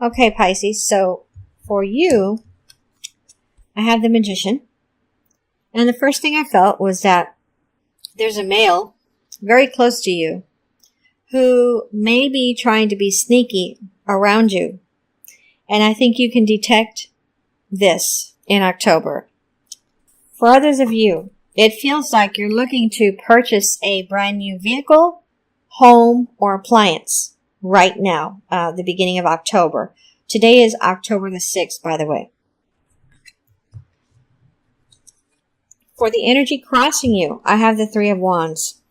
Okay, Pisces, so for you, I have the Magician. And the first thing I felt was that there's a male very close to you who may be trying to be sneaky around you. And I think you can detect this in October. For others of you, it feels like you're looking to purchase a brand new vehicle, home, or appliance right now, the beginning of October. Today is October the 6th, by the way. For the energy crossing you, I have the Three of Wands.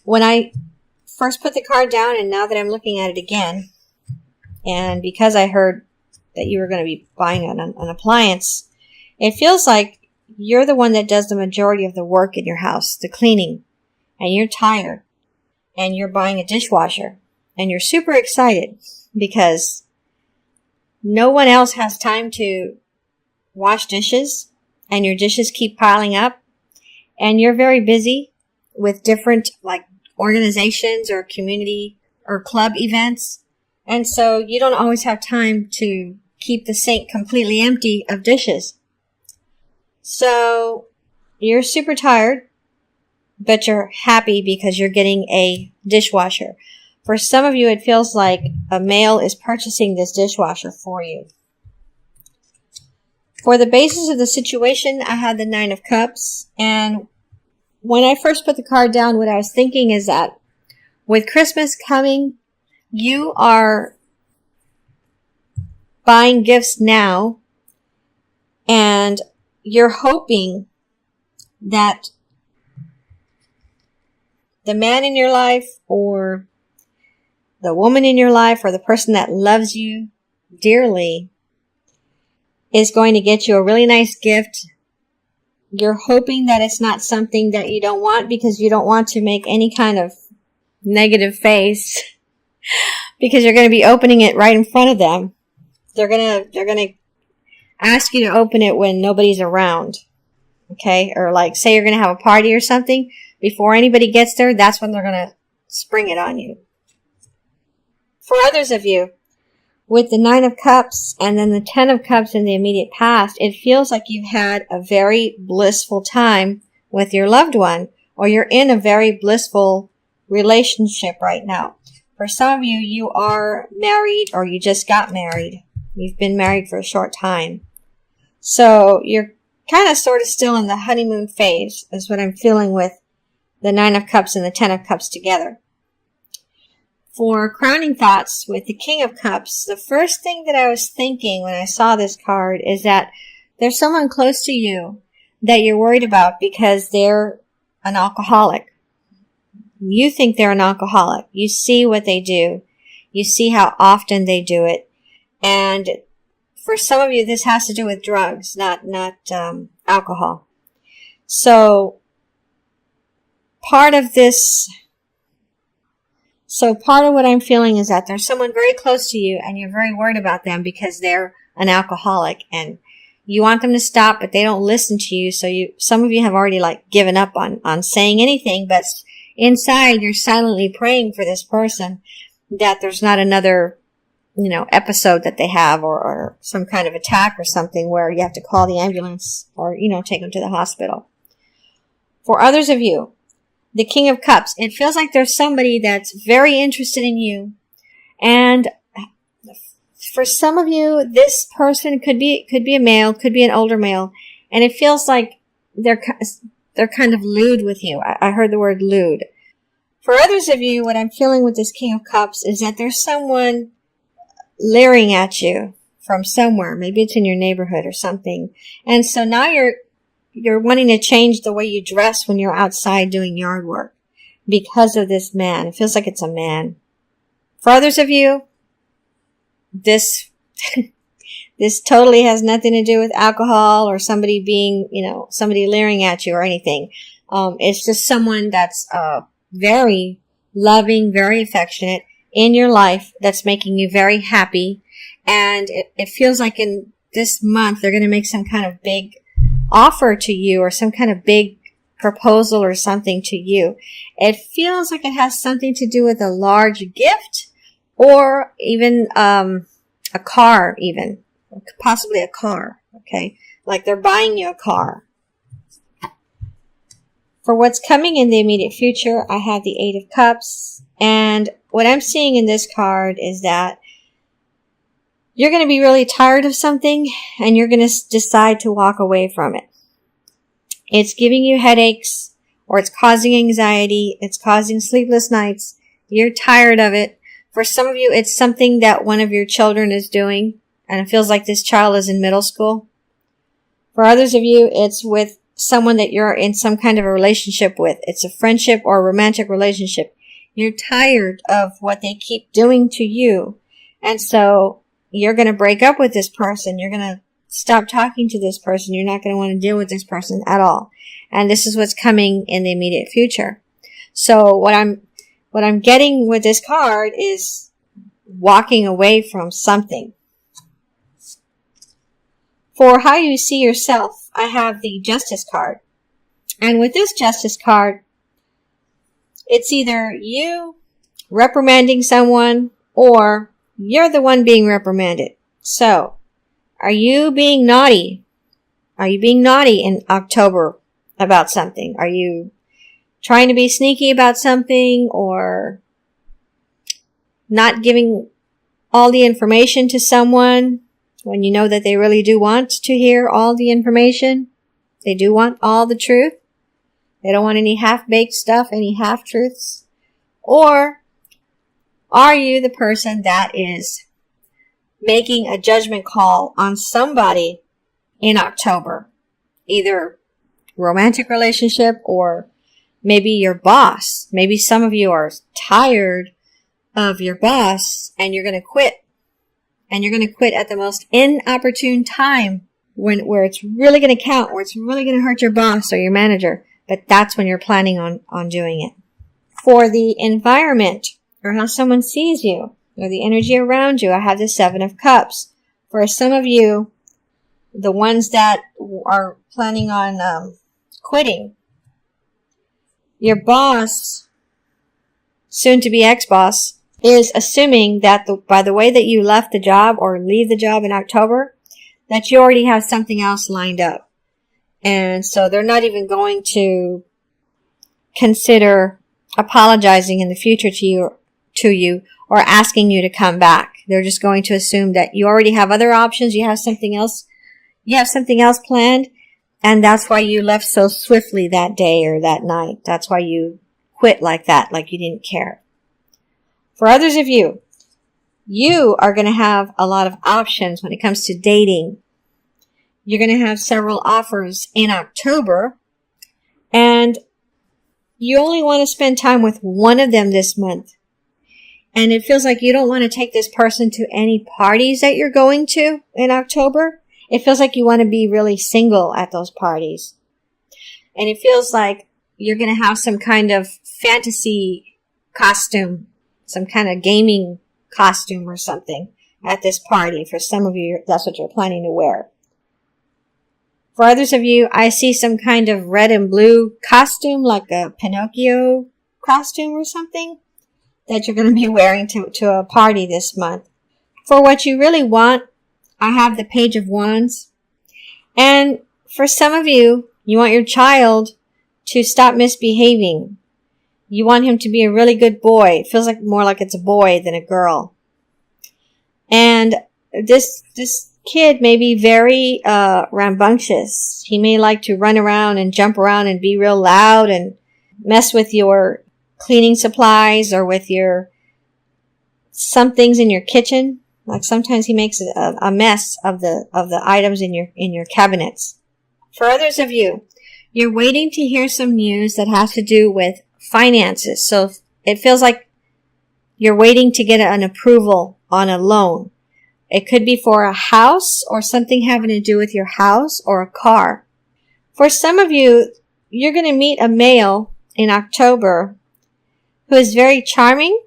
When I first put the card down, and now that I'm looking at it again, and because I heard that you were going to be buying an appliance, it feels like you're the one that does the majority of the work in your house, the cleaning, and you're tired, and you're buying a dishwasher, and you're super excited because no one else has time to wash dishes, and your dishes keep piling up, and you're very busy with different organizations or community or club events, and so you don't always have time to keep the sink completely empty of dishes. So you're super tired, but you're happy because you're getting a dishwasher. For some of you, it feels like a male is purchasing this dishwasher for you. For the basis of the situation, I had the Nine of Cups. And when I first put the card down, what I was thinking is that with Christmas coming, you are buying gifts now, and you're hoping that the man in your life or the woman in your life or the person that loves you dearly is going to get you a really nice gift. You're hoping that it's not something that you don't want because you don't want to make any kind of negative face because you're going to be opening it right in front of them. They're going to ask you to open it when nobody's around. Okay? Or say you're going to have a party or something. Before anybody gets there, that's when they're going to spring it on you. For others of you, with the Nine of Cups and then the Ten of Cups in the immediate past, it feels like you've had a very blissful time with your loved one, or you're in a very blissful relationship right now. For some of you, you are married or you just got married. You've been married for a short time. So you're kind of sort of still in the honeymoon phase is what I'm feeling with the Nine of Cups and the Ten of Cups together. For crowning thoughts with the King of Cups, the first thing that I was thinking when I saw this card is that there's someone close to you that you're worried about because they're an alcoholic. You think they're an alcoholic. You see what they do. You see how often they do it. And for some of you, this has to do with drugs, not alcohol. So part of what I'm feeling is that there's someone very close to you and you're very worried about them because they're an alcoholic and you want them to stop, but they don't listen to you. So some of you have already given up on saying anything, but inside you're silently praying for this person that there's not another, episode that they have or some kind of attack or something where you have to call the ambulance or, take them to the hospital. For others of you, the King of Cups, it feels like there's somebody that's very interested in you. And for some of you, this person could be a male, could be an older male. And it feels like they're kind of lewd with you. I heard the word lewd. For others of you, what I'm feeling with this King of Cups is that there's someone leering at you from somewhere. Maybe it's in your neighborhood or something. And so now you're wanting to change the way you dress when you're outside doing yard work because of this man. It feels like it's a man. For others of you, this totally has nothing to do with alcohol or somebody being, somebody leering at you or anything. It's just someone that's very loving, very affectionate in your life that's making you very happy. And it feels like in this month they're going to make some kind of big offer to you or some kind of big proposal or something to you. It feels like it has something to do with a large gift or even a car even, possibly a car, okay? Like they're buying you a car. For what's coming in the immediate future, I have the Eight of Cups. And what I'm seeing in this card is that you're going to be really tired of something and you're going to decide to walk away from it. It's giving you headaches, or it's causing anxiety. It's causing sleepless nights. You're tired of it. For some of you, it's something that one of your children is doing, and it feels like this child is in middle school. For others of you, it's with someone that you're in some kind of a relationship with. It's a friendship or a romantic relationship. You're tired of what they keep doing to you. And so you're going to break up with this person. You're going to stop talking to this person. You're not going to want to deal with this person at all. And this is what's coming in the immediate future. So what I'm getting with this card is walking away from something. For how you see yourself, I have the Justice card. And with this Justice card, it's either you reprimanding someone or you're the one being reprimanded. So, are you being naughty? Are you being naughty in October about something? Are you trying to be sneaky about something, or not giving all the information to someone when you know that they really do want to hear all the information? They do want all the truth. They don't want any half-baked stuff, any half-truths. Or are you the person that is making a judgment call on somebody in October? Either romantic relationship or maybe your boss. Maybe some of you are tired of your boss and you're going to quit. And you're going to quit at the most inopportune time where it's really going to count, where it's really going to hurt your boss or your manager. But that's when you're planning on doing it. For the environment, or how someone sees you, or the energy around you, I have the Seven of Cups. For some of you, the ones that are planning on quitting, your boss, soon to be ex-boss, is assuming that by the way that you left the job or leave the job in October, that you already have something else lined up. And so they're not even going to consider apologizing in the future to you or asking you to come back. They're just going to assume that you already have other options. You have something else planned. And that's why you left so swiftly that day or that night. That's why you quit like that, like you didn't care. For others of you, you are going to have a lot of options when it comes to dating. You're going to have several offers in October, and you only want to spend time with one of them this month. And it feels like you don't want to take this person to any parties that you're going to in October. It feels like you want to be really single at those parties. And it feels like you're going to have some kind of fantasy costume, some kind of gaming costume or something at this party. For some of you, that's what you're planning to wear. For others of you, I see some kind of red and blue costume, like a Pinocchio costume or something, that you're going to be wearing to a party this month. For what you really want, I have the Page of Wands. And for some of you, you want your child to stop misbehaving. You want him to be a really good boy. It feels like more like it's a boy than a girl. And this kid may be very rambunctious. He may like to run around and jump around and be real loud and mess with your cleaning supplies or with some things in your kitchen. Like sometimes he makes a mess of the items in your cabinets. For others of you, you're waiting to hear some news that has to do with finances. So it feels like you're waiting to get an approval on a loan. It could be for a house or something having to do with your house or a car. For some of you, you're going to meet a male in October who is very charming,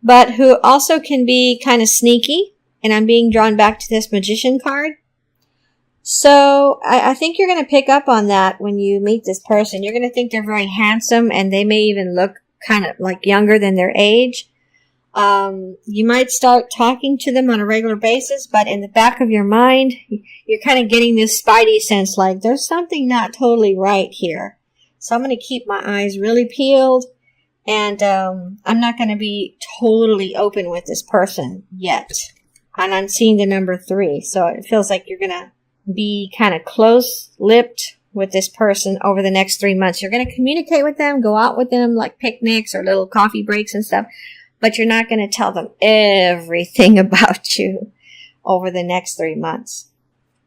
but who also can be kind of sneaky. And I'm being drawn back to this Magician card. So I think you're going to pick up on that when you meet this person. You're going to think they're very handsome, and they may even look kind of like younger than their age. You might start talking to them on a regular basis, but in the back of your mind, you're kind of getting this spidey sense like there's something not totally right here. So I'm going to keep my eyes really peeled, and I'm not going to be totally open with this person yet. And I'm seeing the number 3, so it feels like you're going to be kind of close-lipped with this person over the next 3 months. You're going to communicate with them, go out with them like picnics or little coffee breaks and stuff, but you're not going to tell them everything about you over the next 3 months.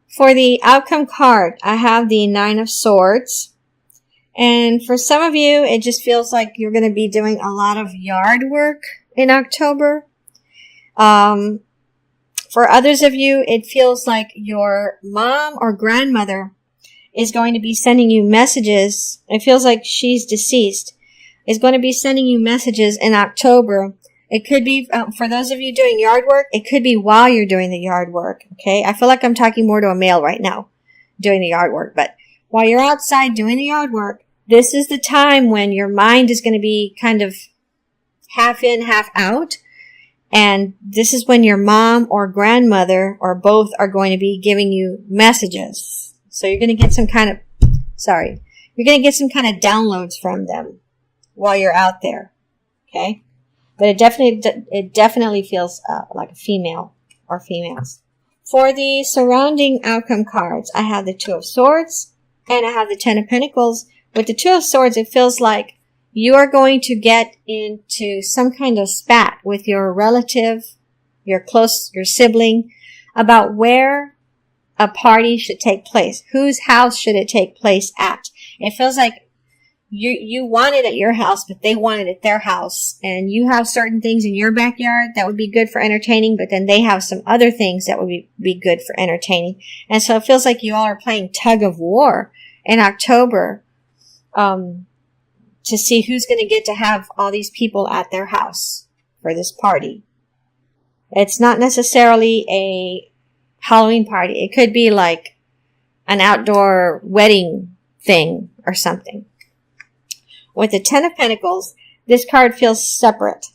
For the outcome card, I have the 9 of Swords. And for some of you, it just feels like you're going to be doing a lot of yard work in October. For others of you, it feels like your mom or grandmother is going to be sending you messages. It feels like she's deceased. Is going to be sending you messages in October. It could be, for those of you doing yard work, it could be while you're doing the yard work, okay? I feel like I'm talking more to a male right now, doing the yard work. But while you're outside doing the yard work, this is the time when your mind is going to be kind of half in, half out. And this is when your mom or grandmother or both are going to be giving you messages. So you're going to get some kind of, you're going to get some kind of downloads from them while you're out there, okay? But it definitely feels like a female or females. For the surrounding outcome cards, I have the 2 of Swords and I have the 10 of Pentacles. With the 2 of Swords, it feels like you are going to get into some kind of spat with your relative, your sibling, about where a party should take place. Whose house should it take place at? It feels like you want it at your house, but they want it at their house. And you have certain things in your backyard that would be good for entertaining, but then they have some other things that would be good for entertaining. And so it feels like you all are playing tug of war in October, to see who's going to get to have all these people at their house for this party. It's not necessarily a Halloween party. It could be like an outdoor wedding thing or something. With the 10 of Pentacles, this card feels separate.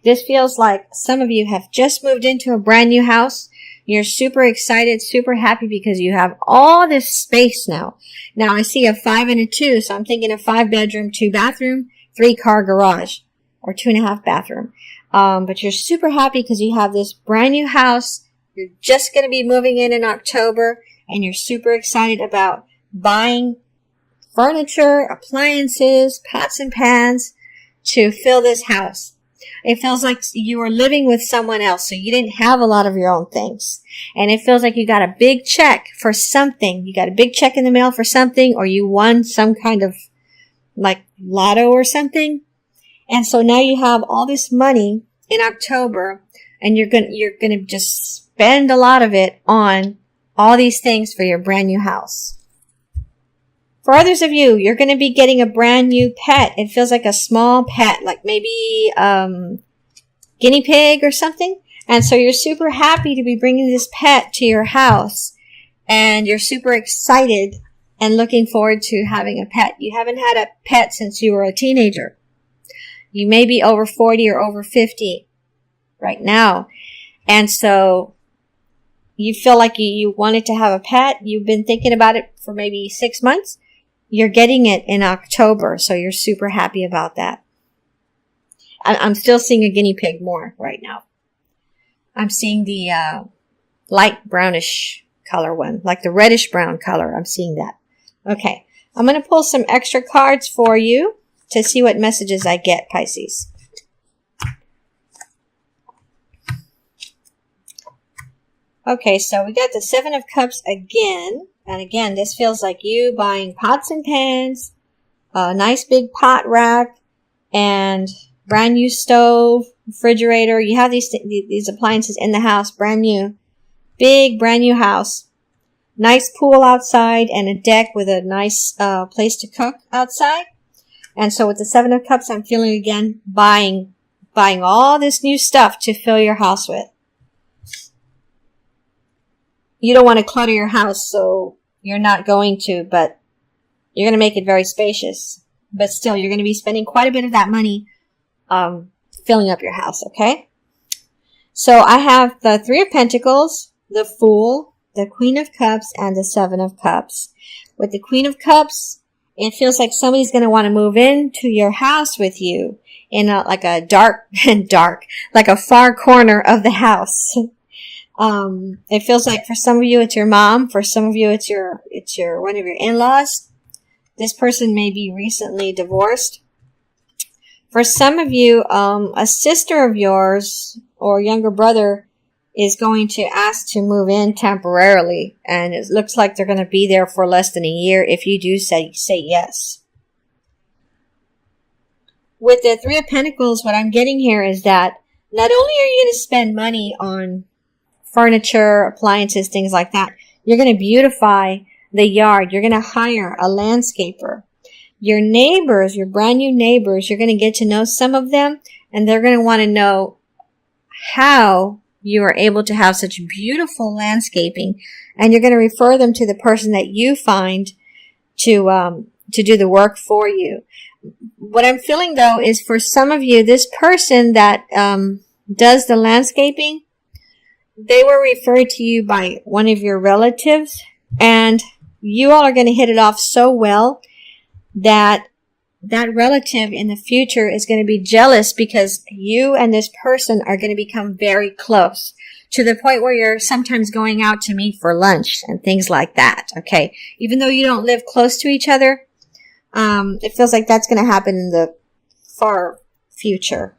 This feels like some of you have just moved into a brand new house. You're super excited, super happy because you have all this space now. Now I see a 5 and a 2, so I'm thinking a 5 bedroom, 2 bathroom, 3 car garage, or 2.5 bathroom. But you're super happy because you have this brand new house. You're just going to be moving in October, and you're super excited about buying furniture, appliances, pots and pans to fill this house. It feels like you were living with someone else, so you didn't have a lot of your own things. And it feels like you got a big check for something. You got a big check in the mail for something, or you won some kind of like lotto or something. And so now you have all this money in October, and you're gonna just spend a lot of it on all these things for your brand new house. For others of you, you're going to be getting a brand new pet. It feels like a small pet, like maybe guinea pig or something. And so you're super happy to be bringing this pet to your house. And you're super excited and looking forward to having a pet. You haven't had a pet since you were a teenager. You may be over 40 or over 50 right now. And so you feel like you wanted to have a pet. You've been thinking about it for maybe 6 months. You're getting it in October, so you're super happy about that. I'm still seeing a guinea pig more right now. I'm seeing the light brownish color one, like the reddish brown color. I'm seeing that. Okay, I'm going to pull some extra cards for you to see what messages I get, Pisces. Okay, so we got the 7 of Cups again. And again, this feels like you buying pots and pans, a nice big pot rack, and brand new stove, refrigerator. You have these appliances in the house, brand new. Big, brand new house. Nice pool outside and a deck with a nice place to cook outside. And so with the 7 of Cups, I'm feeling again buying all this new stuff to fill your house with. You don't want to clutter your house, so you're not going to, but you're going to make it very spacious. But still, you're going to be spending quite a bit of that money filling up your house, okay? So I have the Three of Pentacles, the Fool, the Queen of Cups, and the Seven of Cups. With the Queen of Cups, it feels like somebody's going to want to move into your house with you in like a dark, like a far corner of the house. It feels like for some of you it's your mom, for some of you it's your one of your in-laws. This person may be recently divorced. For some of you, a sister of yours or younger brother is going to ask to move in temporarily, and it looks like they're going to be there for less than a year if you do say yes. With the Three of Pentacles, what I'm getting here is that not only are you going to spend money on furniture, appliances, things like that, you're going to beautify the yard. You're going to hire a landscaper. Your neighbors, your brand new neighbors, you're going to get to know some of them, and they're going to want to know how you are able to have such beautiful landscaping, and you're going to refer them to the person that you find to do the work for you. What I'm feeling though is for some of you, this person that does the landscaping, they were referred to you by one of your relatives, and you all are going to hit it off so well that that relative in the future is going to be jealous because you and this person are going to become very close to the point where you're sometimes going out to meet for lunch and things like that. Okay. Even though you don't live close to each other, it feels like that's going to happen in the far future.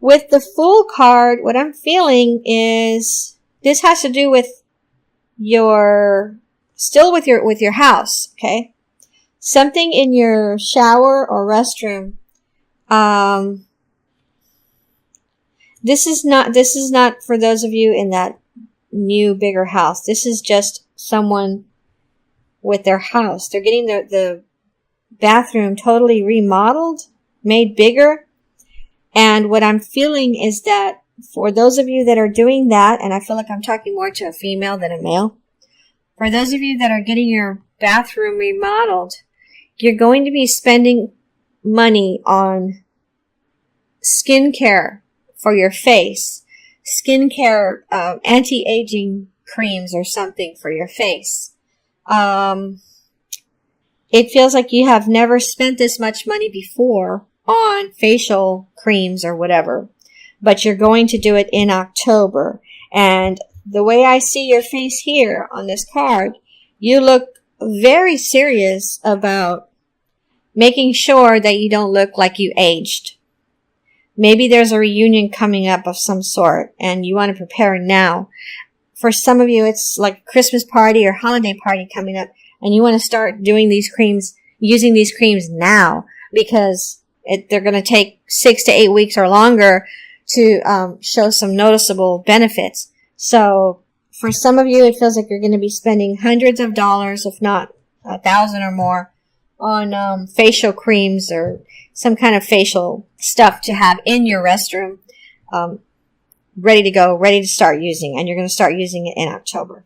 With the Fool card, what I'm feeling is this has to do with your house. Okay. Something in your shower or restroom. This is not for those of you in that new, bigger house. This is just someone with their house. They're getting the bathroom totally remodeled, made bigger. And what I'm feeling is that for those of you that are doing that, and I feel like I'm talking more to a female than a male, for those of you that are getting your bathroom remodeled, you're going to be spending money on skincare for your face, skincare, anti-aging creams or something for your face. It feels like you have never spent this much money before on facial creams or whatever, but you're going to do it in October. And the way I see your face here on this card, you look very serious about making sure that you don't look like you aged. Maybe there's a reunion coming up of some sort and you want to prepare now. For some of you, it's like a Christmas party or holiday party coming up and you want to start doing these creams, using these creams now because they're going to take 6 to 8 weeks or longer to show some noticeable benefits. So for some of you, it feels like you're going to be spending hundreds of dollars, if not 1,000 or more, on facial creams or some kind of facial stuff to have in your restroom, ready to go, ready to start using, and you're going to start using it in October.